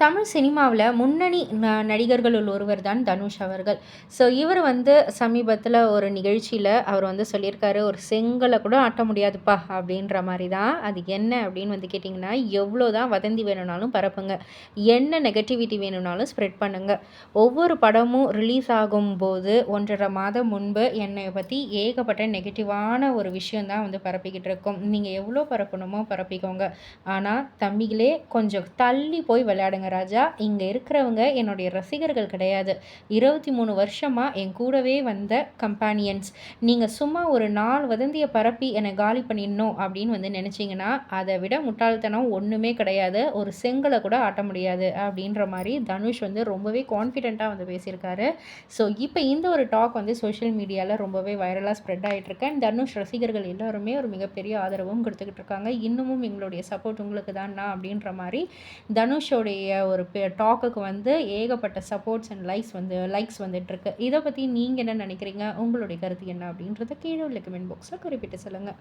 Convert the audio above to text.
தமிழ் சினிமாவுல முன்னணி நடிகர்களுள் ஒருவர் தான் தனுஷ் அவர்கள். ஸோ இவர் வந்து சமீபத்தில ஒரு நிகழ்ச்சியில அவர் வந்து சொல்லியிருக்காரு, "ஒரு செங்கல கூட ஆட்ட முடியாதுப்பா" அப்படின்ற மாரி தான். அது என்ன அப்படின்னு வந்து கேட்டிங்கன்னா, எவ்வளோ தான் வதந்தி வேணும்னாலும் பரப்புங்க. என்ன நெகட்டிவிட்டி வேணும்னாலும் ஸ்ப்ரெட் பண்ணுங்க. ஒவ்வொரு படமும் ரிலீஸ் ஆகும்போது 1 1/2 மாதம் முன்பு என்னைய பத்தி ஏகப்பட்ட நெகட்டிவான ஒரு விஷயம் தான் வந்து பரப்பிக்கிட்டு இருக்கோம். நீங்க எவ்வளோ பரப்பணுமோ பரப்பிக்கோங்க. ஆனா, தம்பிகளே கொஞ்சம் தள்ளி போய் விளையாடுங்க ராஜா. இங்க இருக்கிறவங்க என்னுடைய ரசிகர்கள் கிடையாது. 23 வருஷமா என் கூடவே வந்த கம்பேனியன்ஸ். நீங்க சும்மா ஒரு 4 வதந்திய பரப்பி என்ன காலி பண்ணிடணும் அப்படின்னு வந்து நினைச்சீங்கன்னா, அத விட முட்டாள்தனம் ஒண்ணுமே கிடையாது. ஒரு செங்கல கூட ஆட்ட முடியாது. அப்படின்ற மாரி தனுஷ் வந்து ரொம்பவே கான்ஃபிடென்ட்டா வந்து பேசியிருக்காரு. ஸோ, இப்ப இந்த ஒரு டாக் வந்து சோஷியல் மீடியால ரொம்பவே வைரலா ஸ்ப்ரெட் ஆயிட்டு இருக்கு. அண்ட் தனுஷ் ரசிகர்கள் எல்லாருமே ஒரு மிகப்பெரிய ஆதரவும் குடுத்துக்கிட்டு இருக்காங்க. இன்னமும் எங்களுடைய சப்போர்ட் உங்களுக்கு தான்டா அப்படின்ற மாரி தனுஷோடைய ஒரு டாக்குக்கு வந்து ஏகப்பட்ட சப்போர்ட்ஸ் அண்ட் லைக்ஸ் வந்துட்டுருக்கு. இத பத்தி நீங்க என்ன நினைக்கிறீங்க? உங்களுடைய கருத்து என்ன? அப்படின்றத கீழ உள்ள கமெண்ட் பாக்ஸ்ல குறிப்பிட்டு சொல்லுங்க.